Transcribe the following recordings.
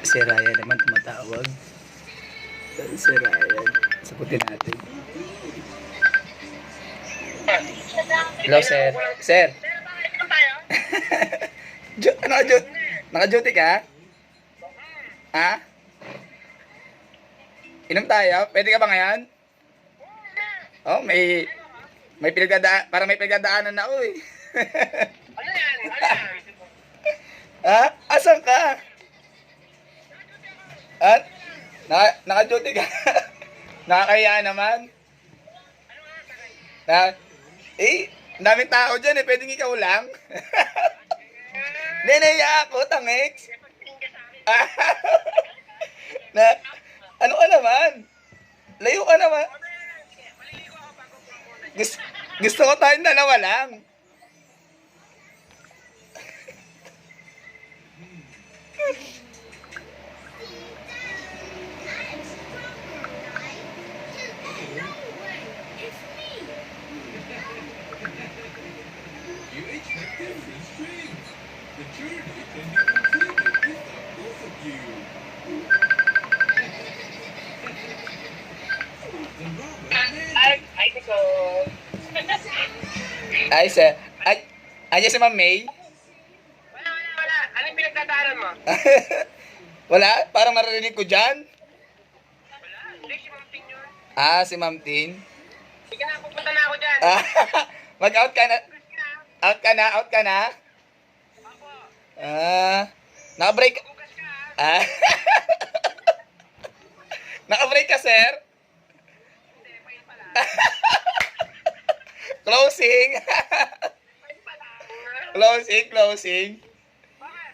Si Ryan naman tumatawag. Si Ryan. Sagutin natin. Hello, sir. Sir. Naka-duty ka? Ha? Inom tayo? Pwede ka ba ngayon? Oh, may pinagdadaan, parang may pinagdadaanan na ako eh. Ano yan? Ano yan? Ha? Asan ka? At naka-duty ka? Nakakahiya naman. Na, daming tao dyan eh. Pwedeng ikaw lang. Nahiya ako, tangix. Na, ano ka naman? Layo ka naman. Gusto ko tayong dalawa lang. You each have different strengths. The journey can be completed without both of you. The Robert Man. Ay, Nicole. Ay, sir. Ay, si Ma'am May. Wala. Ano yung pinagdadaanan mo? Wala? Parang maririnig ko dyan. Wala. Hindi, si Ma'am Ting yun. Ah, si Ma'am Tin. Sige na, pupunta na ako dyan. Ah, mag-out ka na. Out ka na? Ako, Naka-break. bukas ka ha. Ah. Naka-break ka, sir? Hindi, pain pala. Closing. Pain pala. Closing. Bakit?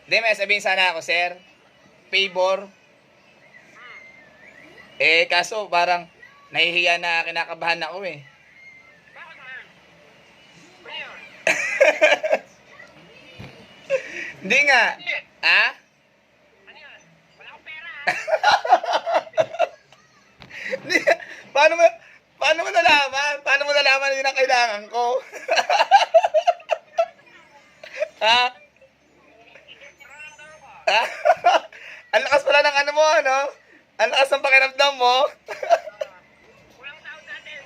Hindi, may sabihin sana ako, sir. Favor. Kaso parang nahihiya na kinakabahan ako eh. Bakit naman? Ano yun? Hindi nga. Hindi. Ha? Ano yun? Wala akong pera ha. Hindi. Paano mo nalaman? Paano mo nalaman yun ang kailangan ko? Ha? Nararamdaman ko. Ha? Ang lakas pala ng ano mo, ano? Ang lakas ng pakiramdam mo. Walang tao natin.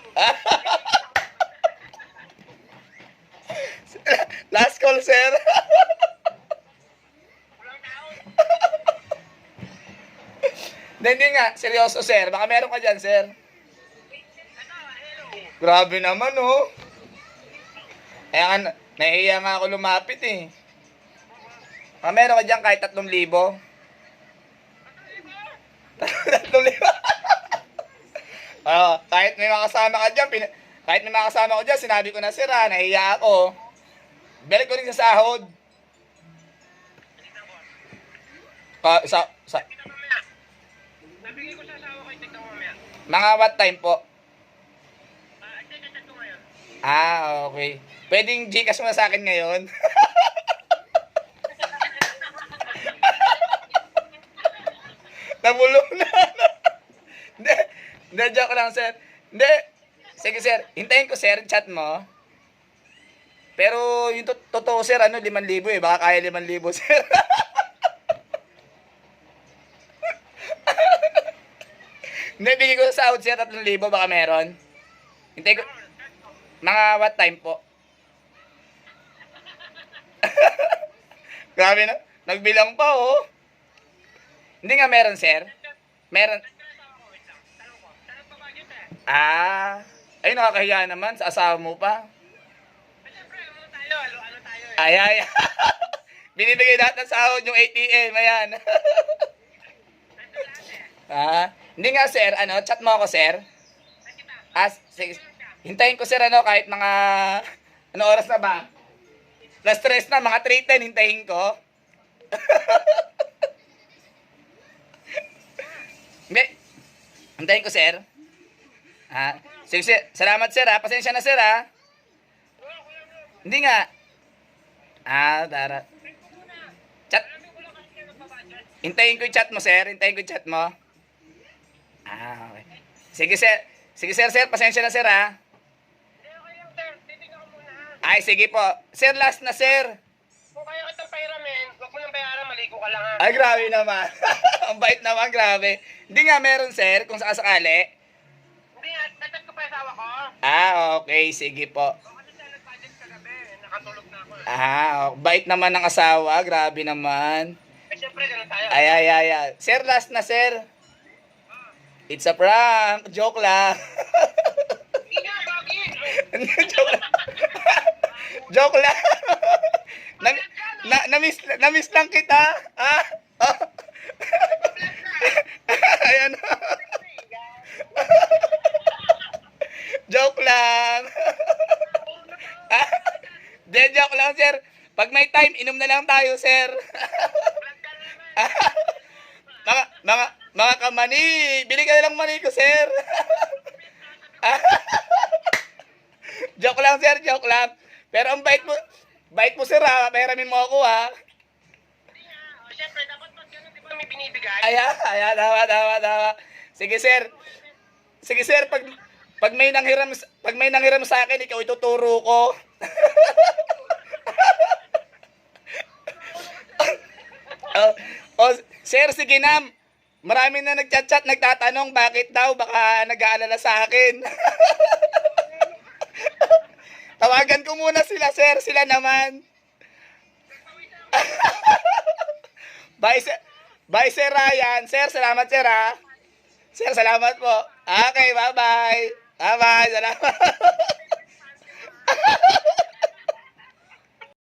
Last call, sir. Walang tao. Hindi nga. Seryoso, sir. Baka meron ka dyan, sir. Ito, hello. Grabe naman, oh. Kaya nga, nahihiya nga ako lumapit, eh. Baka meron ka dyan kahit 3,000. 3,000. Kahit may makasama ka dyan, kahit may makasama ko dyan, sinabi ko na, sir, nahihiya ako. Balik ko rin sa sahod. Sa Tignan mo mamaya. Nabigay ko sa asawa ko yung tignan mo mamaya. mga what time po? Tignan ko ngayon. Okay. Pwedeng Gcash mo na sa akin ngayon. Nabulong na. Hindi, joke lang, sir. Hindi. Sige, sir. Hintayin ko, sir, chat mo. Pero yung totoo, sir, 5,000 eh. Baka kaya 5,000, sir. Hindi, bigay ko sa sahod, sir, 3,000. Baka meron. Hintayin ko. Mga what time po? Grabe na. Nagbilang pa, oh. Hindi nga meron, sir. Meron. Tanong pa budget eh. Ay, nakakahiya naman. Sa asawa mo pa. Siyempre, ano tayo? Ano tayo eh? Ay. Binibigay lahat ng sahod yung ATM. Ayan. Hindi nga, sir. Chat mo ako, sir. Sige. Hintayin ko, sir, kahit mga... Ano oras na ba? Last 3 na, mga 3:10, hintayin ko. Hindi. Hintayin ko, sir. Sige, sir. Salamat, sir, Pasensya na, sir, Hindi nga. Dara. Chat. Hintayin ko yung chat mo, sir. Hintayin ko yung chat mo. Okay. Sige, sir. Sige, sir. Pasensya na, sir, Hindi, okay lang sir. Titignan ko muna ha. Ay, sige po. Sir, last na, sir. Kung kaya kitang pahiramin, huwag mo nang bayaran, maligo ka lang ha. Ay, grabe naman. Ang bait naman, grabe. Hindi nga meron, sir, kung sakasakali. Hindi nga, nagtat ko pa yung asawa ko. Ah, okay. Sige po. O kasi siya nag-budget kagabi. Nakatulog na ako. Bait naman ng asawa. Grabe naman. Eh, syempre, ganun tayo. Ay. Sir, last na, sir. It's a prank. Joke lang. Hindi nga, Bagi. Joke lang. Joke lang. Na-miss lang kita. Ah? Oh. Ayan. Joke lang. De, joke lang, sir. Pag may time, inom na lang tayo, sir. mga kamani, bili ka na lang mani ko, sir. Joke lang, sir, joke lang. Pero ang bait mo, sir, ha. Pahiramin mo ako, ha. Hindi nga. O, syempre, dapat pag ganun, di ba may binibigay? Ayan, tama. Sige, sir. Sige, sir, pag may nanghiram sa akin, ikaw ituturo ko. Sir, sige na. Marami na nagchat-chat, nagtatanong bakit daw, baka nag-aalala sa akin. Tawagan ko muna sila, sir. Sila naman. Bye, Sir Ryan. Sir, salamat, sir, ha. Sir, salamat po. Okay, bye-bye. Bye-bye, salamat.